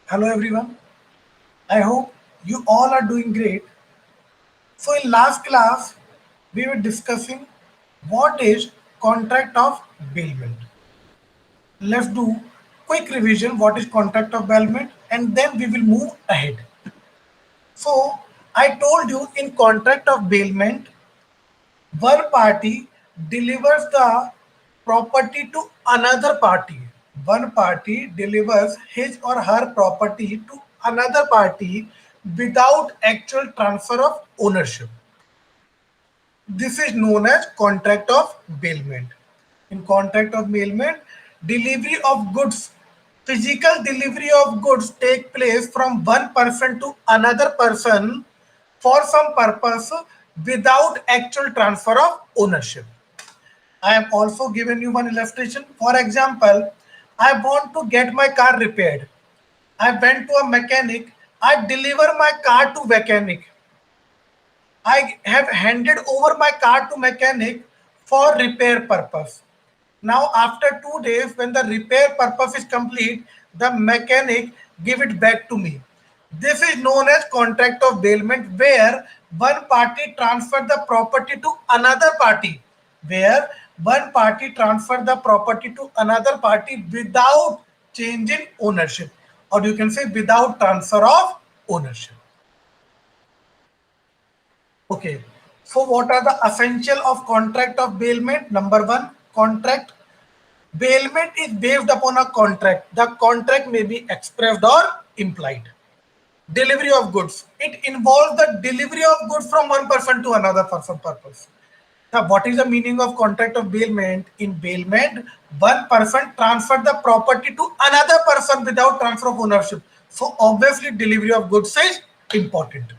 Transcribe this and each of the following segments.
Hello everyone. I hope you all are doing great. So in last class we were discussing what is contract of bailment. Let's do quick revision what is contract of bailment and then we will move ahead. So I told you in contract of bailment one party delivers the property to another party. One party delivers his or her property to another party without actual transfer of ownership. This is known as contract of bailment. In contract of bailment, delivery of goods, physical delivery of goods take place from one person to another person for some purpose without actual transfer of ownership. I have also given you one illustration. For example, I want to get my car repaired. I went to a mechanic. I deliver my car to mechanic. I have handed over my car to mechanic for repair purpose. Now after 2 days, when the repair purpose is complete, the mechanic give it back to me. This is known as contract of bailment where one party transfer the property to another party. Where one party transfer the property to another party without changing ownership. Or you can say without transfer of ownership. Okay. So what are the essential of contract of bailment? Number one, contract. Bailment is based upon a contract. The contract may be expressed or implied. Delivery of goods. It involves the delivery of goods from one person to another for some purpose. Now, what is the meaning of contract of bailment? In bailment, one person transferred the property to another person without transfer of ownership. So obviously delivery of goods is important.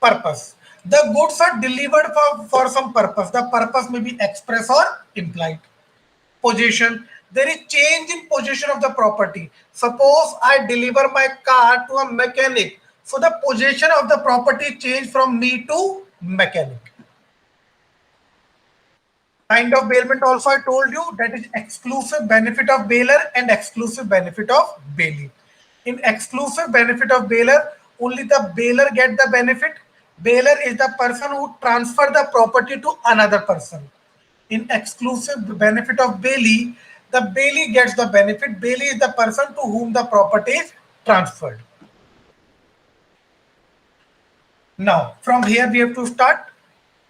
Purpose. The goods are delivered for some purpose. The purpose may be express or implied. Possession. There is change in possession of the property. Suppose I deliver my car to a mechanic. So the possession of the property changed from me to mechanic. Kind of bailment also I told you that is exclusive benefit of bailer and exclusive benefit of bailee. In exclusive benefit of bailer, only the bailer get the benefit. Bailer is the person who transfer the property to another person. In exclusive benefit of bailee, the bailee gets the benefit. Bailee is the person to whom the property is transferred. Now, from here we have to start.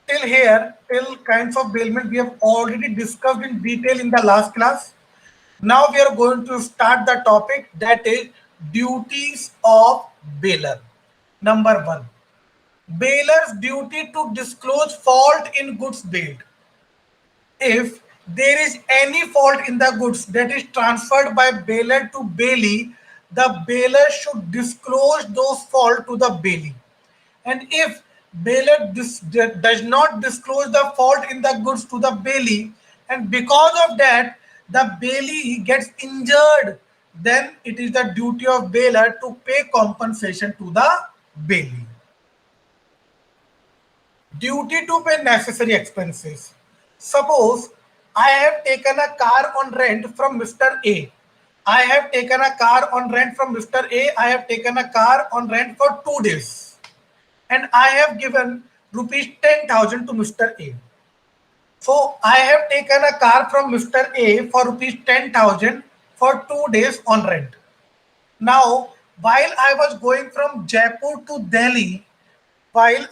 Till here, till kinds of bailment we have already discussed in detail in the last class. Now we are going to start the topic that is duties of bailer. Number one, bailer's duty to disclose fault in goods bailed. If there is any fault in the goods that is transferred by bailer to bailee, the bailer should disclose those fault to the bailee. And if bailer does not disclose the fault in the goods to the bailee, and because of that the bailee gets injured, then it is the duty of bailer to pay compensation to the bailee. Duty to pay necessary expenses. Suppose I have taken a car on rent from Mr. A. I have taken a car on rent from Mr. A. I have taken a car on rent for 2 days. And I have given rupees 10,000 to Mr. A. So I have taken a car from Mr. A for rupees 10,000 for 2 days on rent. Now, while I was going from Jaipur to Delhi, the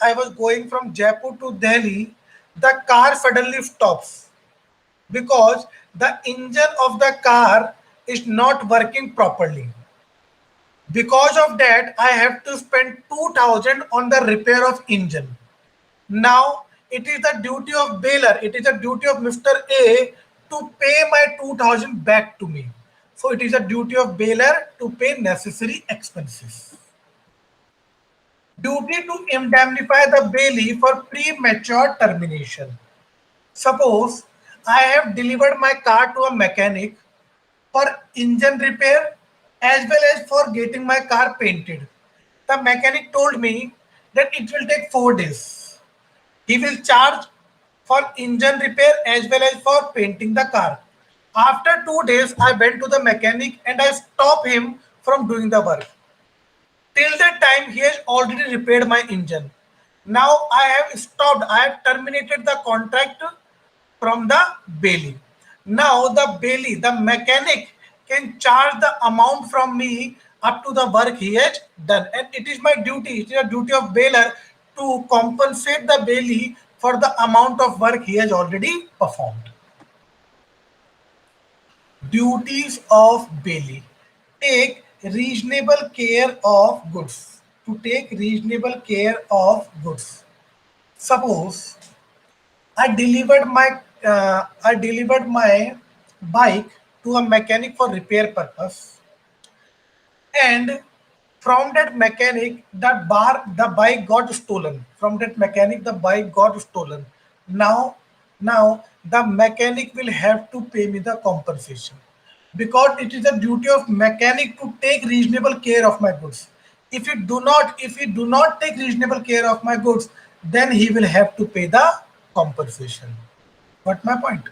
car suddenly stops because the engine of the car is not working properly. Because of that, I have to spend 2,000 on the repair of engine. Now, it is the duty of bailer, it is the duty of Mr. A to pay my 2,000 back to me. So, it is the duty of bailer to pay necessary expenses. Duty to indemnify the bailee for premature termination. Suppose I have delivered my car to a mechanic for engine repair as well as for getting my car painted. The mechanic told me that it will take 4 days. He will charge for engine repair as well as for painting the car. After 2 days, I went to the mechanic and I stopped him from doing the work. Till that time, he has already repaired my engine. Now I have stopped, I have terminated the contract from the Bailey. Now the Bailey, the mechanic, can charge the amount from me up to the work he has done. And it is my duty, it is a duty of bailer to compensate the Bailey for the amount of work he has already performed. Duties of Bailey. Take reasonable care of goods. To take reasonable care of goods. Suppose I delivered my bike to a mechanic for repair purpose, and from that mechanic the bike got stolen. From that mechanic the bike got stolen. Now now the mechanic will have to pay me the compensation, because it is the duty of mechanic to take reasonable care of my goods. If he do not take reasonable care of my goods, then he will have to pay the compensation. What my point?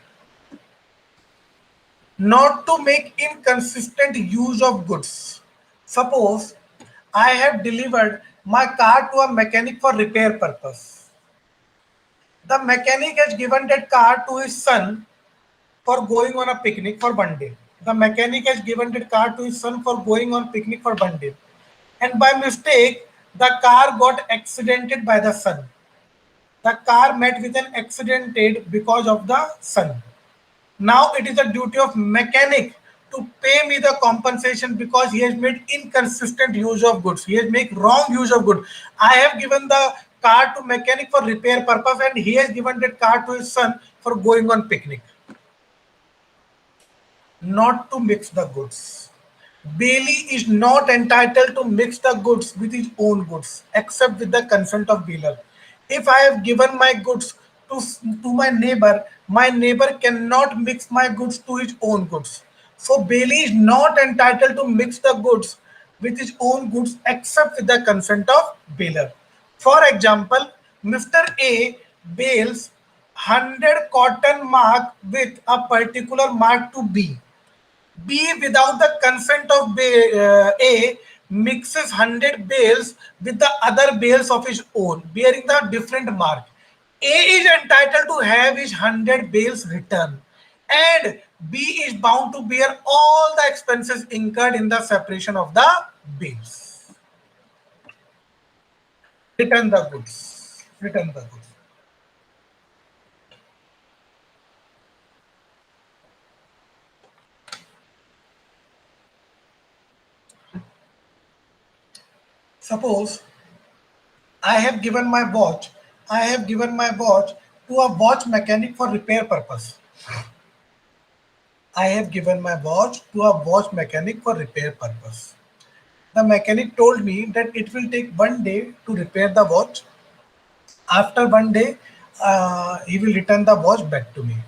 Not to make inconsistent use of goods. Suppose I have delivered my car to a mechanic for repair purpose. The mechanic has given that car to his son for going on a picnic for 1 day. The mechanic has given that car to his son for going on picnic for 1 day. And by mistake, the car got accidented by the son. The car met with an accident because of the son. Now it is the duty of mechanic to pay me the compensation because he has made inconsistent use of goods. He has made wrong use of goods. I have given the car to mechanic for repair purpose, and he has given that car to his son for going on picnic. Not to mix the goods. Bailey is not entitled to mix the goods with his own goods except with the consent of dealer. If I have given my goods to my neighbor cannot mix my goods to his own goods. So Bailey is not entitled to mix the goods with his own goods except with the consent of baler. For example, Mr. A bails 100 cotton mark with a particular mark to B. B, without the consent of A, mixes 100 bales with the other bales of his own, bearing the different mark. A is entitled to have his 100 bales returned, and B is bound to bear all the expenses incurred in the separation of the bales. Return the goods. Return the goods. Suppose I have given my watch. I have given my watch to a watch mechanic for repair purpose. I have given my watch to a watch mechanic for repair purpose. The mechanic told me that it will take 1 day to repair the watch. After 1 day, he will return the watch back to me.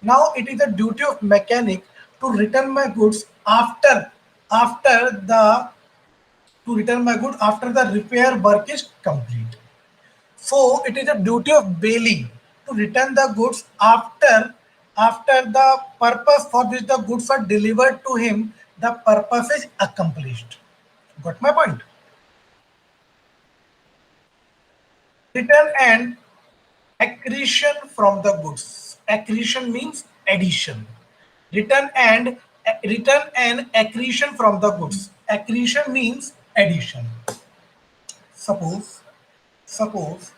Now it is the duty of mechanic to return my goods after the after the repair work is complete. So it is a duty of Bailey to return the goods after the purpose for which the goods are delivered to him, the purpose is accomplished. Got my point? Return and accretion from the goods. Accretion means addition. Return and accretion from the goods. Accretion means addition. Suppose suppose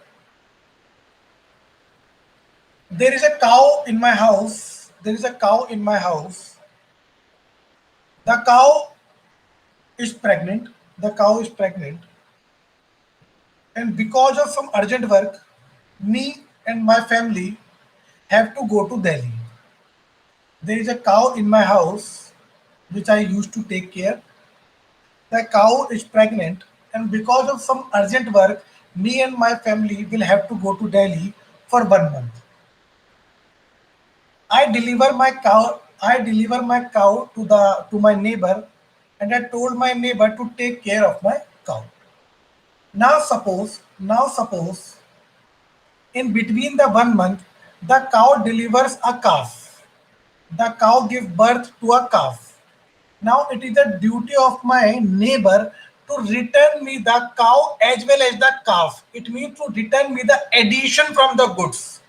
there is a cow in my house. There is a cow in my house. The cow is pregnant. The cow is pregnant. And because of some urgent work, me and my family have to go to Delhi. There is a cow in my house which I used to take care. The cow is pregnant, and because of some urgent work, me and my family will have to go to Delhi for 1 month. I deliver my cow to my neighbor, and I told my neighbor to take care of my cow. Now suppose in between the 1 month, the cow delivers a calf. The cow gives birth to a calf. Now it is the duty of my neighbor to return me the cow as well as the calf. It means to return me the addition from the goods.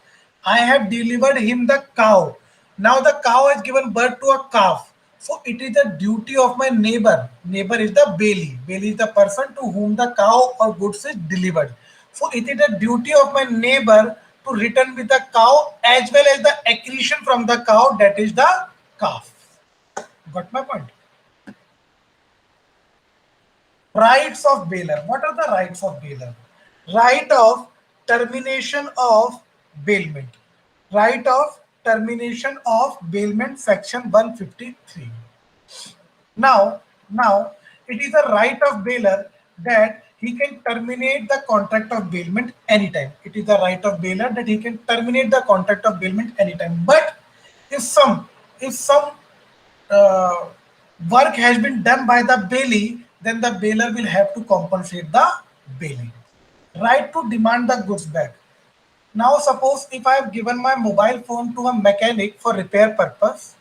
I have delivered him the cow. Now the cow has given birth to a calf. So it is the duty of my neighbor. Neighbor is the bailey. Bailey is the person to whom the cow or goods is delivered. So it is the duty of my neighbor to return with the cow as well as the accretion from the cow, that is the calf. Got my point? Rights of bailer. What are the rights of bailer? Right of termination of bailment. Right of termination of bailment, section 153. Now, it is a right of bailer that he can terminate the contract of bailment anytime. It is the right of bailer that he can terminate the contract of bailment anytime. But if some uh, work has been done by the bailee, then the bailer will have to compensate the bailee. Right to demand the goods back. Now suppose if I have given my mobile phone to a mechanic for repair purpose,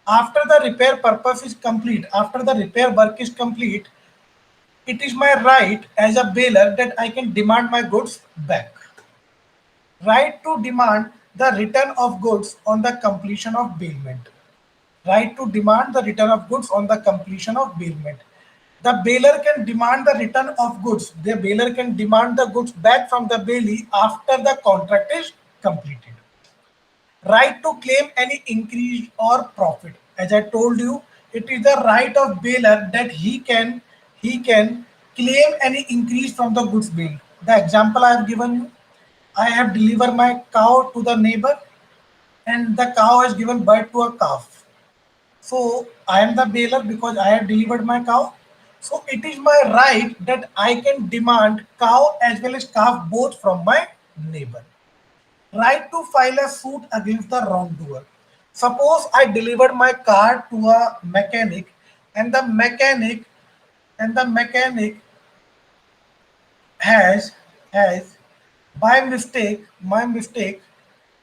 after the repair purpose is complete, after the repair work is complete, it is my right as a bailer that I can demand my goods back. Right to demand the return of goods on the completion of bailment. Right to demand the return of goods on the completion of bailment. The bailer can demand the return of goods. The bailer can demand the goods back from the bailee after the contract is completed. Right to claim any increase or profit. As I told you, it is the right of bailer that he can claim any increase from the goods billed. The example I have given you, I have delivered my cow to the neighbor and the cow has given birth to a calf. So I am the bailer because I have delivered my cow. So it is my right that I can demand cow as well as calf both from my neighbor. Right to file a suit against the wrongdoer. Suppose I delivered my car to a mechanic and the mechanic has by mistake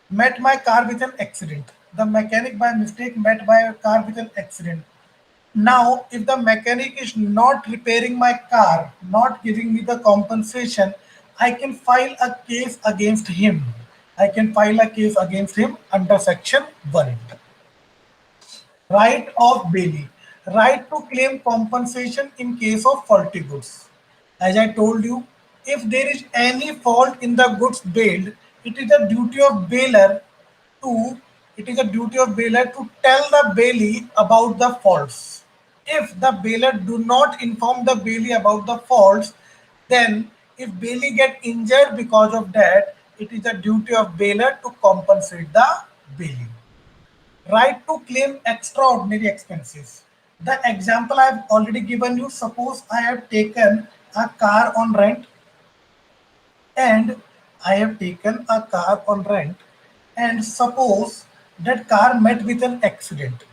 met my car with an accident. The mechanic by mistake met my car with an accident. Now, if the mechanic is not repairing my car, not giving me the compensation, I can file a case against him. I can file a case against him under section 180. Right of bailee. Right to claim compensation in case of faulty goods. As I told you, if there is any fault in the goods bailed, it is a duty of bailer to it is a duty of bailer to tell the bailee about the faults. If the bailer do not inform the bailee about the faults, then if bailee get injured because of that, it is the duty of bailer to compensate the bailee. Right to claim extraordinary expenses. The example I have already given you, suppose I have taken a car on rent and I have taken a car on rent and suppose that car met with an accident.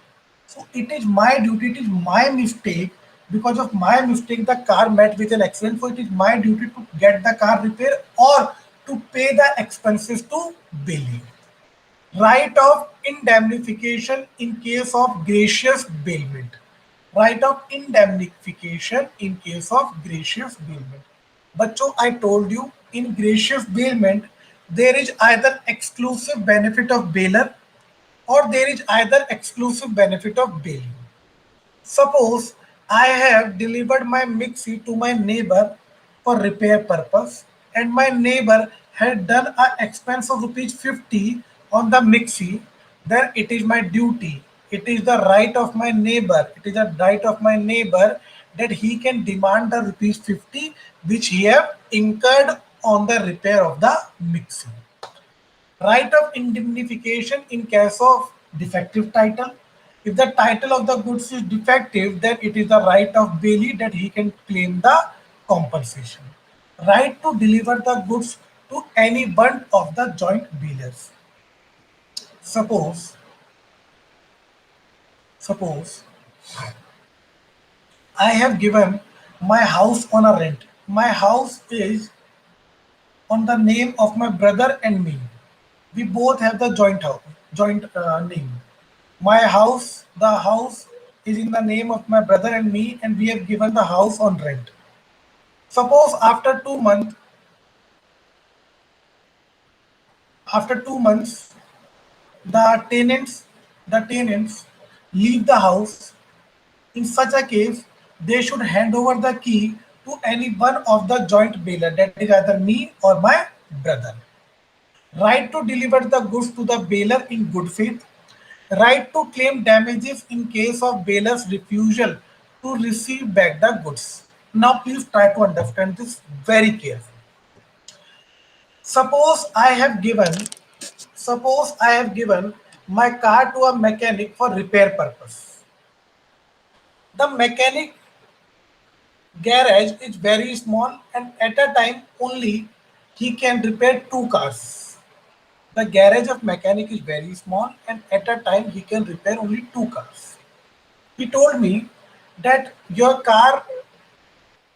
So it is my duty, it is my mistake. Because of my mistake, the car met with an accident. So it is my duty to get the car repaired or to pay the expenses to Bailey. Right of indemnification in case of gracious bailment. Right of indemnification in case of gracious bailment. बच्चों, I told you in gracious bailment there is either exclusive benefit of bailer or there is either exclusive benefit of bailee. Suppose I have delivered my mixie to my neighbor for repair purpose and my neighbor had done an expense of rupees 50 on the mixie, then it is my duty. It is the right of my neighbor. It is the right of my neighbor that he can demand the rupees 50 which he have incurred on the repair of the mixie. Right of indemnification in case of defective title. If the title of the goods is defective, then it is the right of bailee that he can claim the compensation. Right to deliver the goods to any one of the joint bailers. Suppose I have given my house on a rent. My house is on the name of my brother and me. We both have the joint name. The house is in the name of my brother and me, and we have given the house on rent. Suppose after 2 months, the tenants leave the house. In such a case, they should hand over the key to any one of the joint bailer, that is either me or my brother. Right to deliver the goods to the bailer in good faith. Right to claim damages in case of bailer's refusal to receive back the goods. Now please try to understand this very carefully. Suppose I have given Suppose I have given my car to a mechanic for repair purpose. The mechanic garage is very small, and at a time only he can repair two cars. The garage of mechanic is very small, and at a time he can repair only two cars. He told me that your car,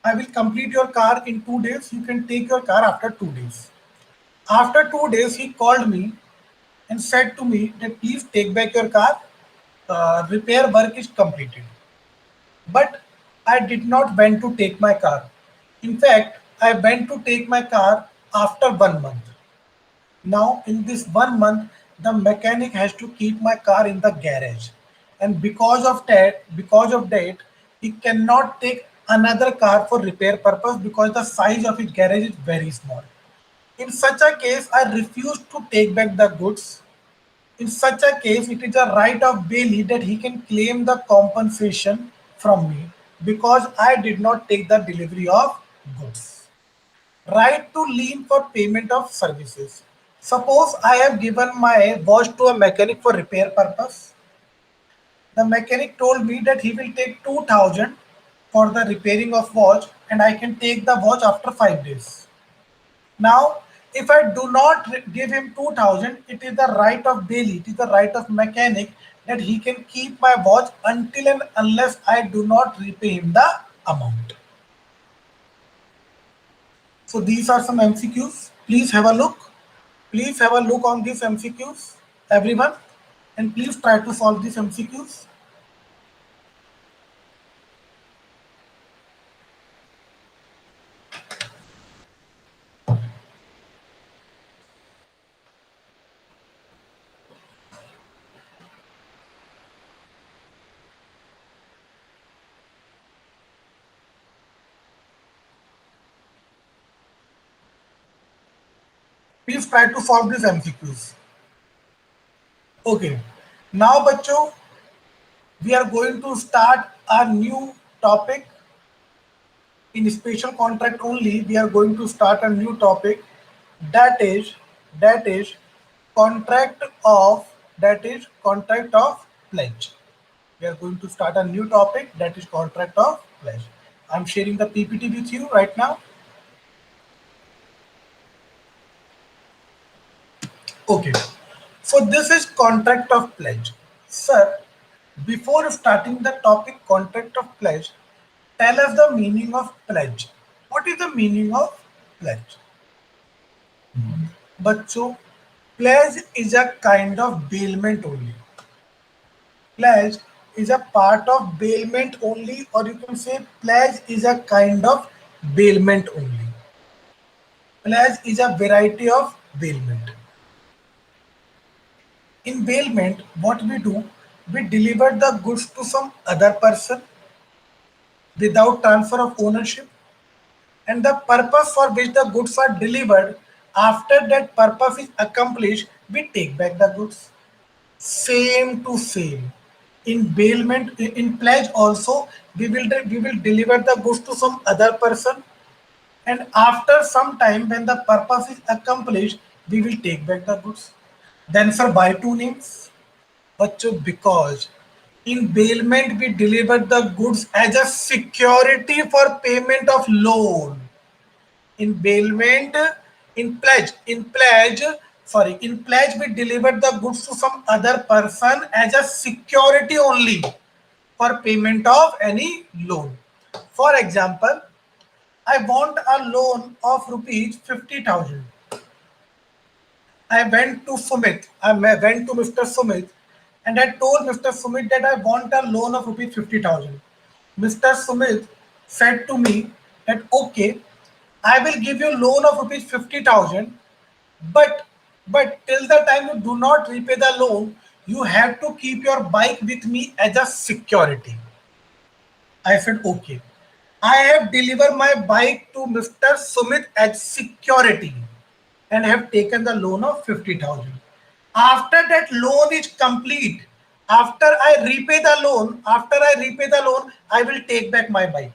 I will complete your car in 2 days. You can take your car after 2 days. After 2 days, he called me and said to me that please take back your car. Repair work is completed. But I did not went to take my car. In fact, I went to take my car after 1 month. Now, in this 1 month, the mechanic has to keep my car in the garage, and because of that, he cannot take another car for repair purpose because the size of his garage is very small. In such a case, I refuse to take back the goods. In such a case, it is a right of Bailey that he can claim the compensation from me because I did not take the delivery of goods. Right to lien for payment of services. Suppose I have given my watch to a mechanic for repair purpose. The mechanic told me that he will take 2000 for the repairing of watch, and I can take the watch after 5 days. Now, if I do not give him 2000, it is the right of Bailey, it is the right of mechanic that he can keep my watch until and unless I do not repay him the amount. So these are some MCQs. Please have a look. Please have a look on these MCQs, everyone, and please try to solve these MCQs. Please try to solve these MCQs. Okay. Now, बच्चों, we are going to start a new topic in special contract only. We are going to start a new topic, that is that is contract of pledge. We are going to start a new topic, that is contract of pledge. I'm sharing the PPT with you right now. Okay, so this is contract of pledge. Sir, before starting the topic contract of pledge, tell us the meaning of pledge. What is the meaning of pledge? बच्चों, pledge is a kind of bailment only. Pledge is a part of bailment only, or you can say pledge is a kind of bailment only. Pledge is a variety of bailment. In bailment, what we do, we deliver the goods to some other person without transfer of ownership, and the purpose for which the goods are delivered, after that purpose is accomplished, we take back the goods. Same to same. In bailment, in pledge also, we will deliver the goods to some other person, and after some time, when the purpose is accomplished, we will take back the goods. Then, sir, by two names. बच्चों, because in bailment we deliver the goods as a security for payment of loan. In bailment, in pledge we deliver the goods to some other person as a security only for payment of any loan. For example, I want a loan of rupees 50,000. I went to Mr. Sumit and I told Mr. Sumit that I want a loan of rupees 50,000. Mr. Sumit said to me that okay, I will give you loan of rupees 50,000, but till the time you do not repay the loan, you have to keep your bike with me as a security. I said okay. I have delivered my bike to Mr. Sumit as security and have taken the loan of 50,000. After that loan is complete, after I repay the loan, I will take back my bike.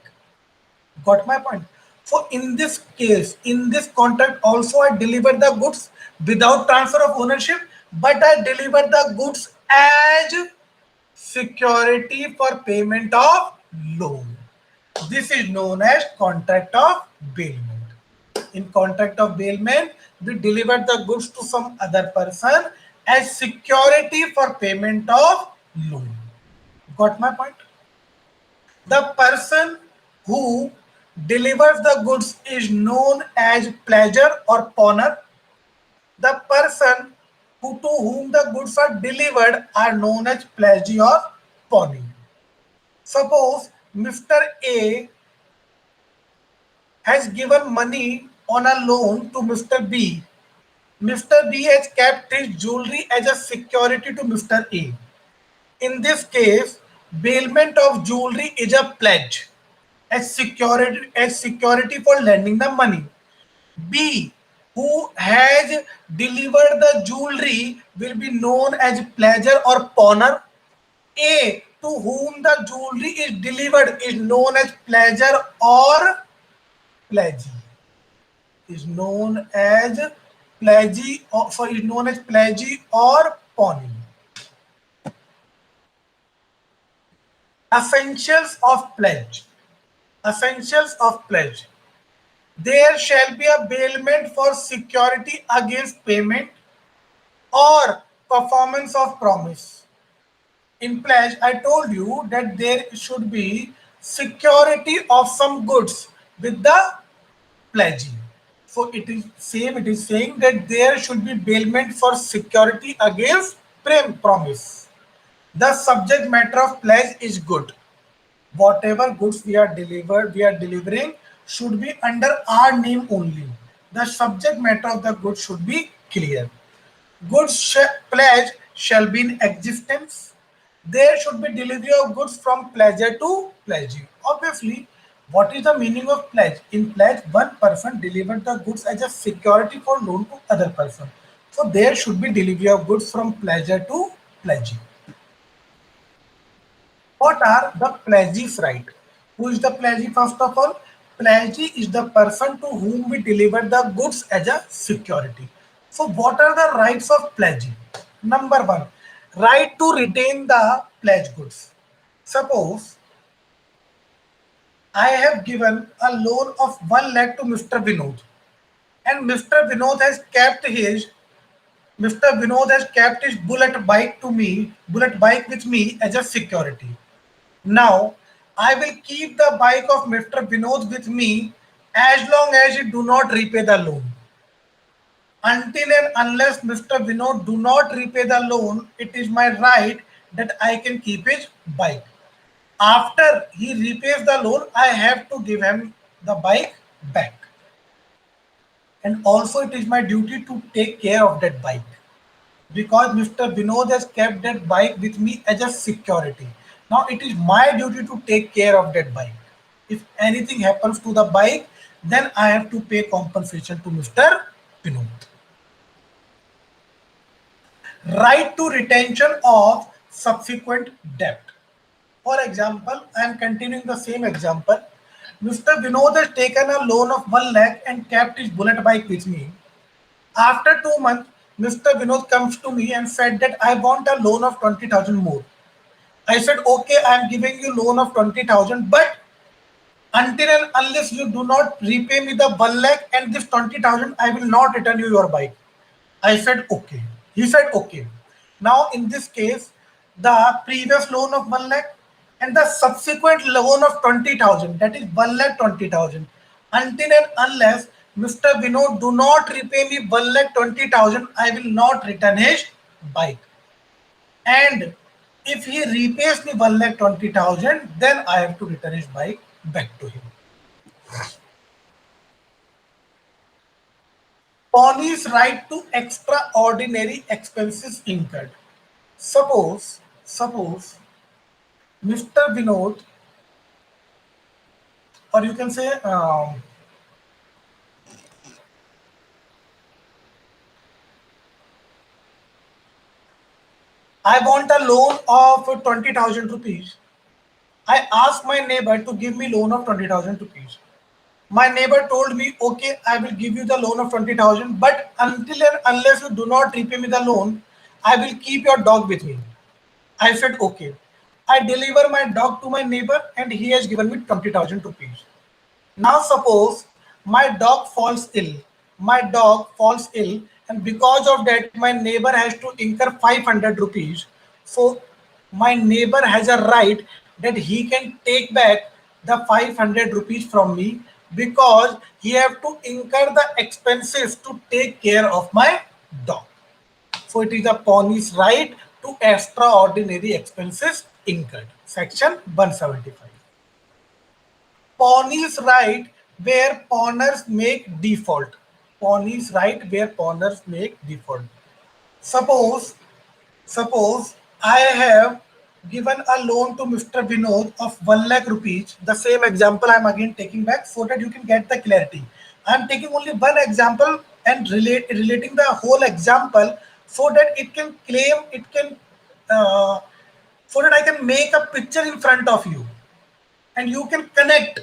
Got my point? So in this case, in this contract also I deliver the goods without transfer of ownership, but I deliver the goods as security for payment of loan. This is known as contract of bailment. In contract of bailment, we deliver the goods to some other person as security for payment of loan. Got my point? The person who delivers the goods is known as pledger or pawner. The person to whom the goods are delivered are known as pledgee or pawnee. Suppose Mr. A has given money on a loan to Mr. B. Mr. B has kept his jewelry as a security to Mr. A. In this case, bailment of jewelry is a pledge as security for lending the money. B, who has delivered the jewelry, will be known as pledger or pawner. A, to whom the jewelry is delivered, is known as pledger or pledgee. Is known as pledgee or pawnee. Essentials of pledge. Essentials of pledge. There shall be a bailment for security against payment or performance of promise. In pledge, I told you that there should be security of some goods with the pledgee. So it is same, it is saying that there should be bailment for security against promise. The subject matter of pledge is good. Whatever goods we are delivering should be under our name only. The subject matter of the goods should be clear. Pledge shall be in existence. There should be delivery of goods from pledger to pledgee. Obviously, what is the meaning of pledge? In pledge, one person delivered the goods as a security for loan to other person. So there should be delivery of goods from pledger to pledgee. What are the pledgee's right? Who is the pledgee first of all? Pledgee is the person to whom we deliver the goods as a security. So what are the rights of pledgee? Number one, right to retain the pledge goods. Suppose I have given a loan of 1 lakh to Mr. Vinod, and Mr. Vinod has kept his bullet bike with me as a security. Now, I will keep the bike of Mr. Vinod with me as long as he do not repay the loan. Until and unless Mr. Vinod do not repay the loan, it is my right that I can keep his bike. After he repays the loan, I have to give him the bike back. And also it is my duty to take care of that bike, because Mr. Vinod has kept that bike with me as a security. Now it is my duty to take care of that bike. If anything happens to the bike, then I have to pay compensation to Mr. Vinod. Right to retention of subsequent debt. For example, I am continuing the same example. Mr. Vinod has taken a loan of 1 lakh and kept his bullet bike with me. After 2 months, Mr. Vinod comes to me and said that I want a loan of 20,000 more. I said, okay, I am giving you loan of 20,000, but until and unless you do not repay me the 1 lakh and this 20,000, I will not return you your bike. I said, okay. He said, okay. Now, in this case, the previous loan of 1 lakh and the subsequent loan of 20,000, that is 1 lakh 20,000. Until and unless Mr. Vinod do not repay me 1 lakh 20,000, I will not return his bike. And if he repays me 1,20,000, then I have to return his bike back to him. Pawnee's right to extraordinary expenses incurred. Suppose Mr. Vinod, or you can say, I want a loan of 20,000 rupees. I asked my neighbor to give me loan of 20,000 rupees. My neighbor told me, okay, I will give you the loan of 20,000, but until and unless you do not repay me the loan, I will keep your dog with me. I said, okay. I deliver my dog to my neighbor and he has given me 20,000 rupees. Now suppose my dog falls ill. My dog falls ill, and because of that, my neighbor has to incur 500 rupees. So my neighbor has a right that he can take back the 500 rupees from me because he have to incur the expenses to take care of my dog. So it is a pawnee's right to extraordinary expenses incurred. Section 175. Pawnee's right where pawners make default. Pawnee's right where pawners make default. Suppose, suppose I have given a loan to Mr. Vinod of 1 lakh rupees. The same example I am again taking back so that you can get the clarity. I am taking only one example and relating the whole example so that it can claim, it can, uh, so that I can make a picture in front of you and you can connect.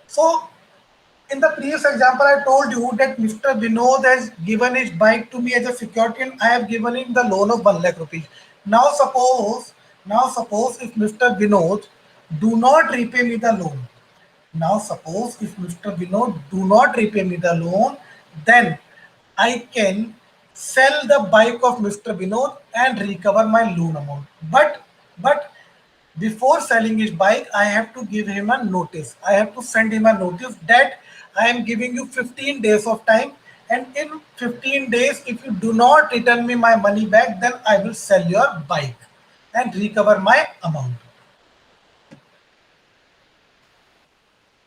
So in the previous example, I told you that Mr. Vinod has given his bike to me as a security and I have given him the loan of 1 lakh rupees. Now suppose if Mr. Vinod do not repay me the loan. Now suppose if Mr. Vinod do not repay me the loan, then I can sell the bike of Mr. Vinod and recover my loan amount. But before selling his bike, I have to give him a notice. I have to send him a notice that I am giving you 15 days of time, and in 15 days, if you do not return me my money back, then I will sell your bike and recover my amount.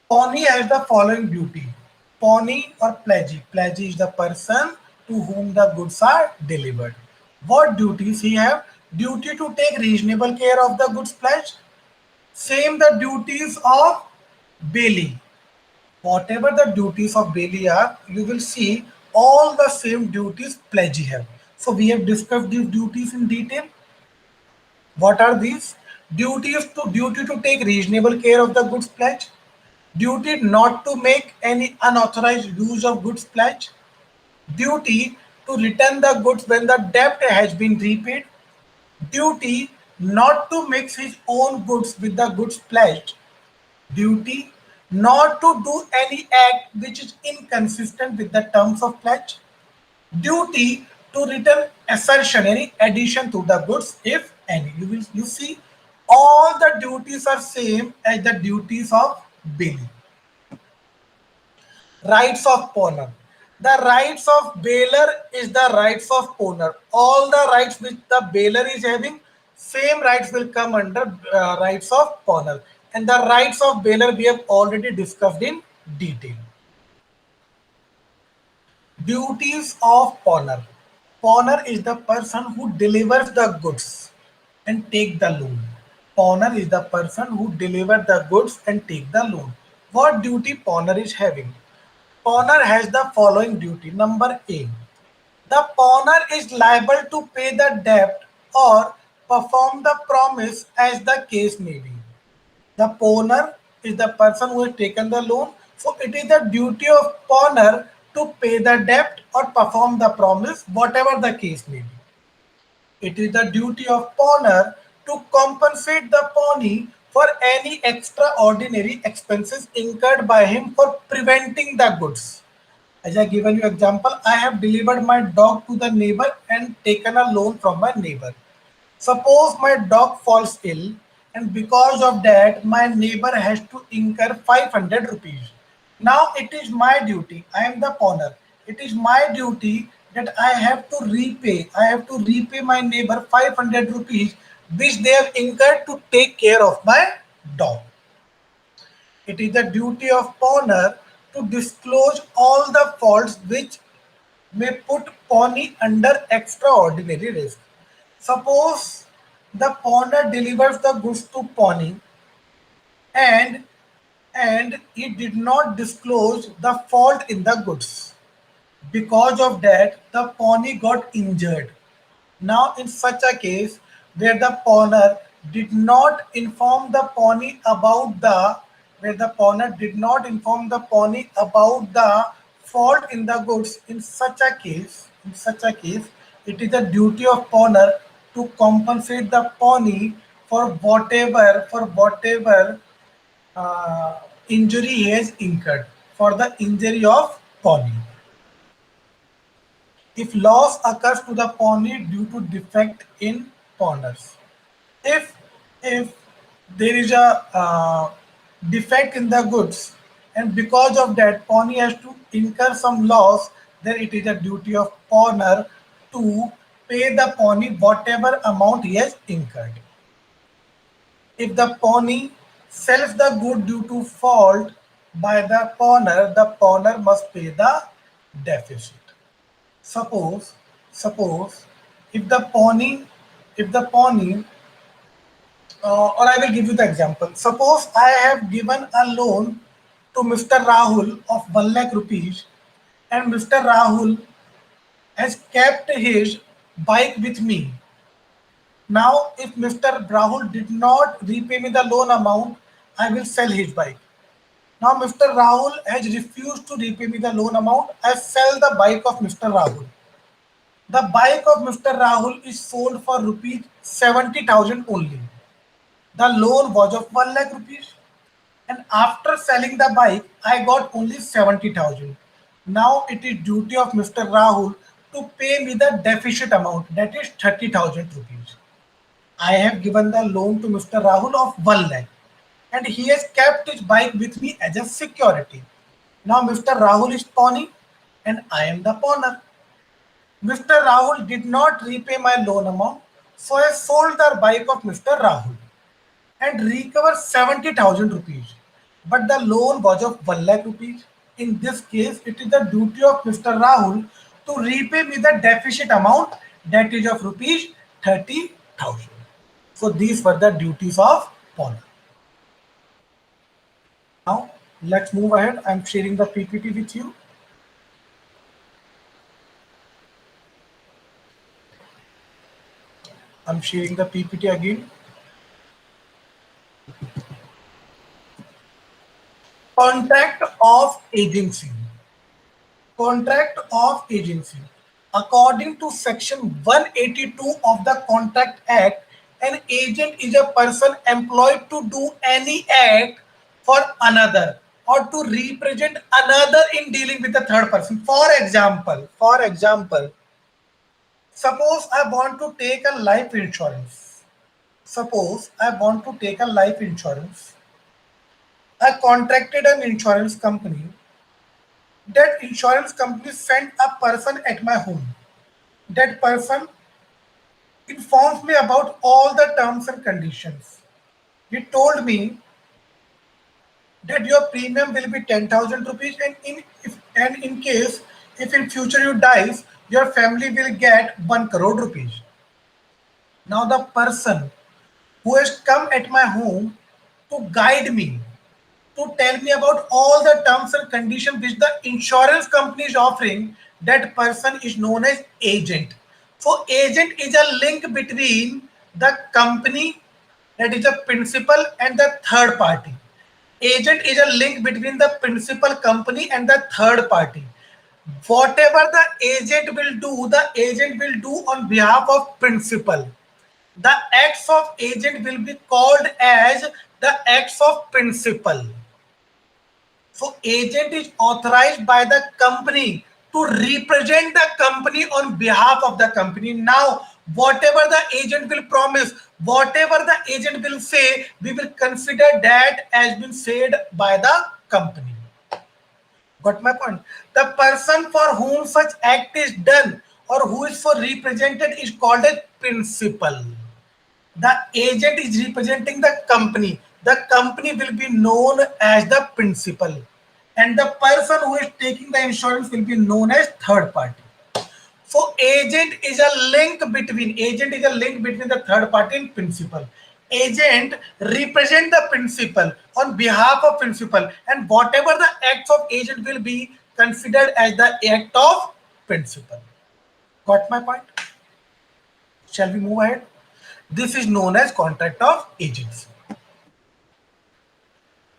Pawnee has the following duty. Pawnee or pledgee. Pledgee is the person to whom the goods are delivered. What duties he have? Duty to take reasonable care of the goods pledged. Same the duties of bailee. Whatever the duties of bailee are, you will see all the same duties pledgee have. So we have discussed these duties in detail. What are these? Duty to take reasonable care of the goods pledged. Duty not to make any unauthorized use of goods pledged. Duty to return the goods when the debt has been repaid. Duty not to mix his own goods with the goods pledged. Duty not to do any act which is inconsistent with the terms of pledge. Duty to return assertion, any addition to the goods, if any. You see, all the duties are same as the duties of bailee. Rights of pawner. The rights of bailer is the rights of pawner. All the rights which the bailer is having, same rights will come under rights of pawner. And the rights of bailer we have already discussed in detail. Duties of pawner. Pawner is the person who delivers the goods and take the loan. Pawner is the person who delivers the goods and take the loan. What duty pawner is having? Pawner has the following duty. Number A. The pawner is liable to pay the debt or perform the promise as the case may be. The pawner is the person who has taken the loan. So it is the duty of pawner to pay the debt or perform the promise, whatever the case may be. It is the duty of pawner to compensate the pawnee for any extraordinary expenses incurred by him for preventing the goods. As I given you example, I have delivered my dog to the neighbor and taken a loan from my neighbor. Suppose my dog falls ill and because of that my neighbor has to incur 500 rupees. Now it is my duty, I am the pawner. It is my duty that I have to repay my neighbor 500 rupees which they have incurred to take care of my dog. It is the duty of pawnbroker to disclose all the faults which may put pawnee under extraordinary risk. Suppose the pawnbroker delivers the goods to pawnee and he did not disclose the fault in the goods. Because of that, the pawnee got injured. Now, in such a case where the pawnbroker did not inform the pawnee about the where the pawnbroker did not inform the pawnee about the fault in the goods, in such a case, it is the duty of pawnbroker to compensate the pawnee for whatever injury he has incurred for the injury of pawnee. If loss occurs to the pawnee due to defect in pawners, if if there is a defect in the goods and because of that pawnee has to incur some loss, then it is a duty of pawner to pay the pawnee whatever amount he has incurred. If the pawnee sells the good due to fault by the pawner must pay the deficit. Suppose if the pawnee if the pawnee or I will give you the example. Suppose I have given a loan to Mr. Rahul of 1 lakh rupees and Mr. Rahul has kept his bike with me. Now, if Mr. Rahul did not repay me the loan amount, I will sell his bike. Now, Mr. Rahul has refused to repay me the loan amount. I sell the bike of Mr. Rahul. The bike of Mr. Rahul is sold for rupees 70,000 only. The loan was of 1 lakh rupees. And after selling the bike, I got only 70,000. Now it is duty of Mr. Rahul to pay me the deficit amount, that is 30,000 rupees. I have given the loan to Mr. Rahul of 1 lakh and he has kept his bike with me as a security. Now Mr. Rahul is pawning and I am the pawner. Mr. Rahul did not repay my loan amount, so I sold the bike of Mr. Rahul and recover 70,000 rupees. But the loan was of 1 lakh rupees. In this case, it is the duty of Mr. Rahul to repay me the deficit amount, that is of rupees 30,000. So these were the duties of pawnbroker. Now let's move ahead. I'm sharing the PPT with you. I'm sharing the PPT again. Contract of agency. Contract of agency. According to section 182 of the Contract Act, an agent is a person employed to do any act for another or to represent another in dealing with the third person. For example, suppose I want to take a life insurance. Suppose I want to take a life insurance. I contracted an insurance company. That insurance company sent a person at my home. That person informs me about all the terms and conditions. He told me that your premium will be 10,000 rupees and in case if in future you dies, your family will get 1 crore rupees. Now the person who has come at my home to guide me, to tell me about all the terms and conditions which the insurance company is offering, that person is known as agent. So agent is a link between the company, that is a principal, and the third party. Agent is a link between the principal company and the third party. Whatever the agent will do, the agent will do on behalf of principal. The acts of agent will be called as the acts of principal. So agent is authorized by the company to represent the company on behalf of the company. Now, whatever the agent will promise, whatever the agent will say, we will consider that as been said by the company. Got my point? The person for whom such act is done or who is for represented is called a principal. The agent is representing the company. The company will be known as the principal, and the person who is taking the insurance will be known as third party. So agent is a link between the third party and principal. Agent represent the principal on behalf of principal, and whatever the acts of agent will be considered as the act of principal. Got my point? Shall we move ahead? This is known as contract of agency.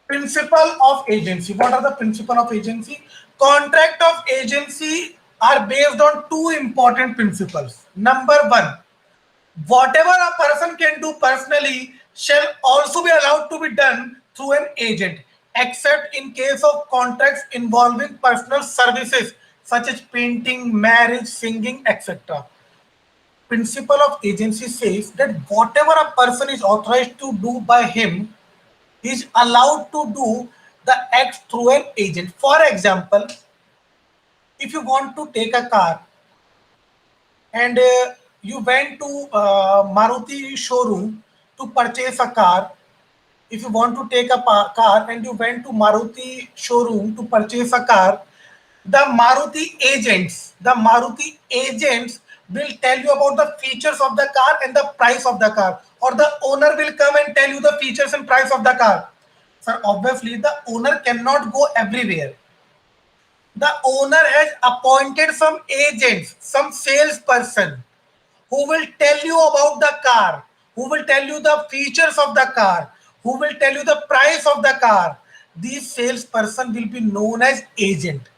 Principle of agency. What are the principle of agency? Contract of agency are based on two important principles. Number one, whatever a person can do personally shall also be allowed to be done through an agent, except in case of contracts involving personal services such as painting, marriage, singing, etc. Principle of agency says that whatever a person is authorized to do by him is allowed to do the acts through an agent. For example, if you want to take a car and you went to Maruti showroom to purchase a car, if you want to take a car and you went to Maruti showroom to purchase a car, the Maruti agents will tell you about the features of the car and the price of the car, or the owner will come and tell you the features and price of the car. So obviously the owner cannot go everywhere. The owner has appointed some agents, some salesperson who will tell you about the car, who will tell you the features of the car, who will tell you the price of the car. These salesperson will be known as agent,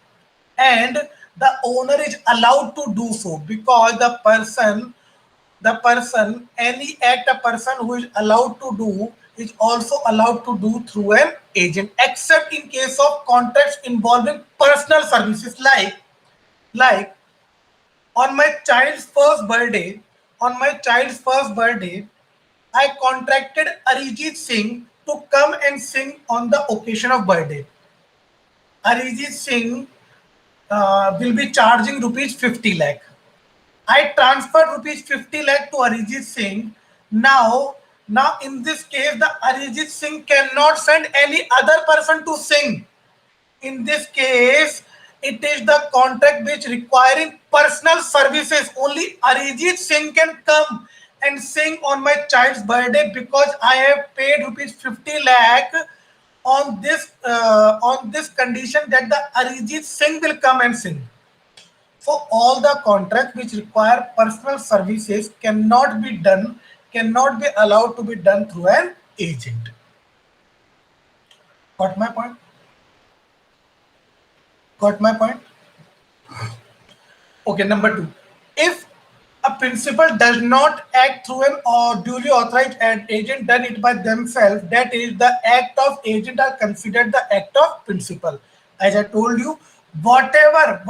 and the owner is allowed to do so because the person, any act a person who is allowed to do is also allowed to do through an agent, except in case of contracts involving personal services, like on my child's first birthday, I contracted Arijit Singh to come and sing on the occasion of birthday. Arijit Singh will be charging rupees 50 lakh. I transferred rupees 50 lakh to Arijit Singh. Now in this case, the Arijit Singh cannot send any other person to sing. In this case, it is the contract which requiring personal services. Only Arijit Singh can come and sing on my child's birthday because I have paid rupees 50 lakh on this condition that the Arijit Singh will come and sing. So all the contracts which require personal services cannot be allowed to be done through an agent. Got my point? Got my point? Okay, number two. If a principal does not act through an or duly authorized agent done it by themselves, that is, the act of agent are considered the act of principal. As I told you, whatever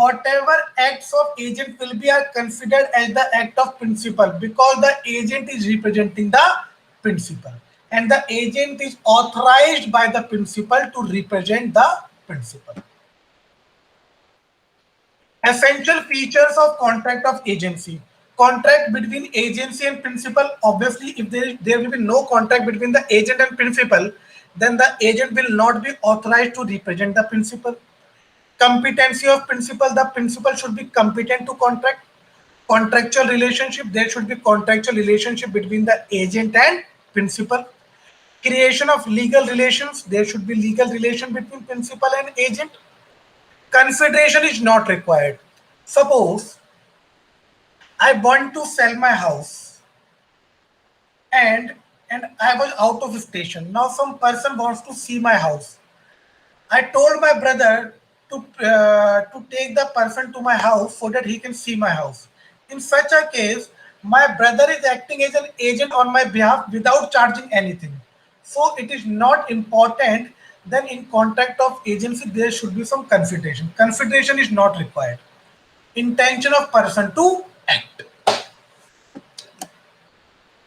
acts of agent will be are considered as the act of principal because the agent is representing the principal, and the agent is authorized by the principal to represent the principal. Essential features of contract of agency. Contract between agency and principal. Obviously, if there will be no contract between the agent and principal, then the agent will not be authorized to represent the principal. Competency of principal. The principal should be competent to contract. Contractual relationship. There should be contractual relationship between the agent and principal. Creation of legal relations. There should be legal relation between principal and agent. Consideration is not required. Suppose I want to sell my house and I was out of station. Now some person wants to see my house. I told my brother to take the person to my house so that he can see my house. In such a case, my brother is acting as an agent on my behalf without charging anything. So it is not important. Then in contract of agency, there should be some consideration. Consideration is not required. Intention of person to act.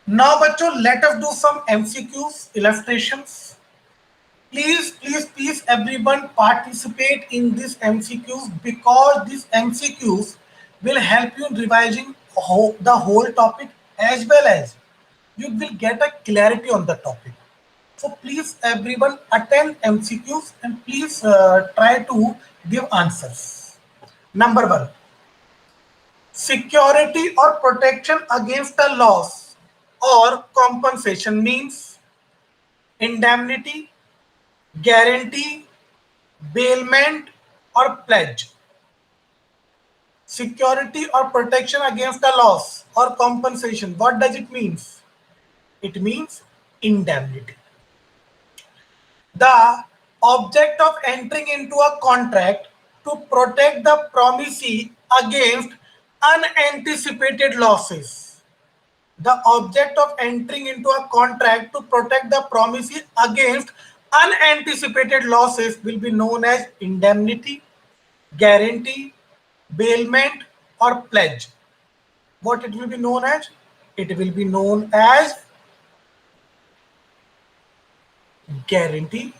Now, बच्चों, let us do some MCQs, illustrations. Please, everyone participate in this MCQs because these MCQs will help you in revising the whole topic as well as you will get a clarity on the topic. So please, everyone, attend MCQs and please try to give answers. Number one, security or protection against a loss or compensation means indemnity, guarantee, bailment, or pledge. Security or protection against a loss or compensation. What does it mean? It means indemnity. The object of entering into a contract to protect the promisee against unanticipated losses. The object of entering into a contract to protect the promisee against unanticipated losses will be known as indemnity, guarantee, bailment, or pledge. What it will be known as? It will be known as guarantee,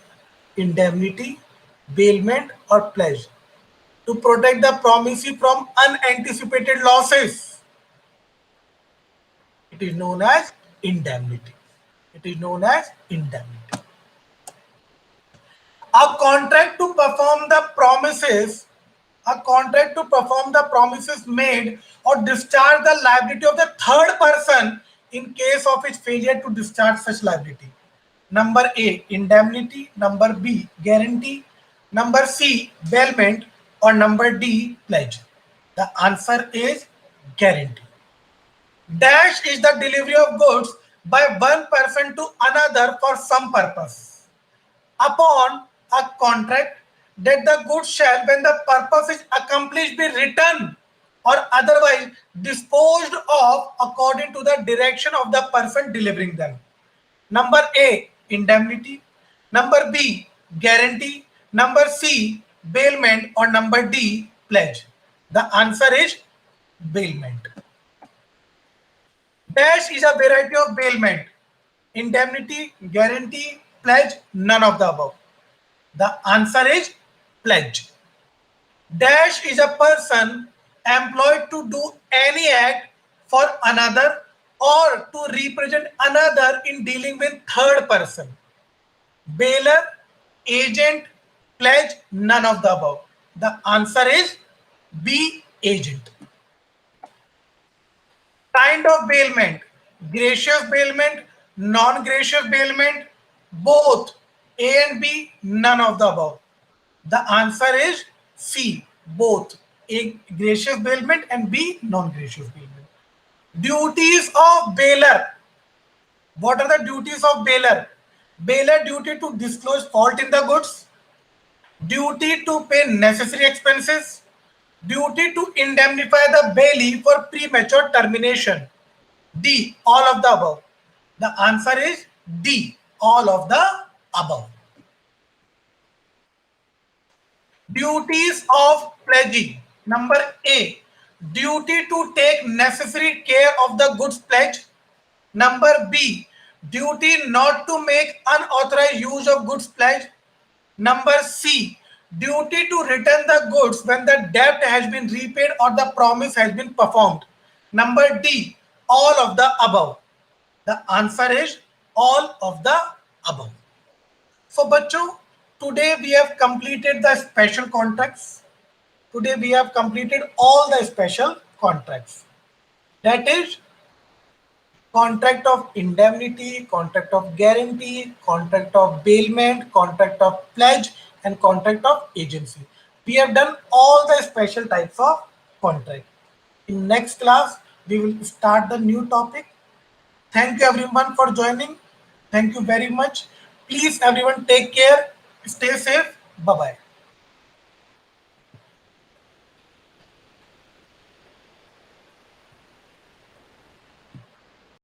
indemnity, bailment, or pledge to protect the promisee from unanticipated losses. It is known as indemnity. It is known as indemnity. A contract to perform the promises, a contract to perform the promises made or discharge the liability of the third person in case of its failure to discharge such liability. Number A, indemnity. Number B, guarantee. Number C, bailment. Or number D, pledge. The answer is guarantee. Dash is the delivery of goods by one person to another for some purpose. Upon a contract that the goods shall, when the purpose is accomplished, be returned or otherwise disposed of according to the direction of the person delivering them. Number A, indemnity. Number B, guarantee. Number C, bailment. Or number D, pledge. The answer is bailment. Dash is a variety of bailment. Indemnity, guarantee, pledge, none of the above. The answer is pledge. Dash is a person employed to do any act for another or to represent another in dealing with third person. Bailer, agent, pledge, none of the above. The answer is B, agent. Kind of bailment: gracious bailment, non-gracious bailment, both A and B, none of the above. The answer is C, both A, gracious bailment, and B, non-gracious bailment. Duties of bailer. What are the duties of bailer? Bailer duty to disclose fault in the goods, duty to pay necessary expenses, duty to indemnify the bailee for premature termination. D, all of the above. The answer is D, all of the above. Duties of pledging. Number A, duty to take necessary care of the goods pledge. Number B, duty not to make unauthorized use of goods pledge. Number C, duty to return the goods when the debt has been repaid or the promise has been performed. Number D, all of the above. The answer is all of the above. So, बच्चों, today we have completed the special contracts. Today we have completed all the special contracts. That is contract of indemnity, contract of guarantee, contract of bailment, contract of pledge, and contract of agency. We have done all the special types of contract. In next class, we will start the new topic. Thank you everyone for joining. Thank you very much. Please everyone take care. Stay safe. Bye-bye.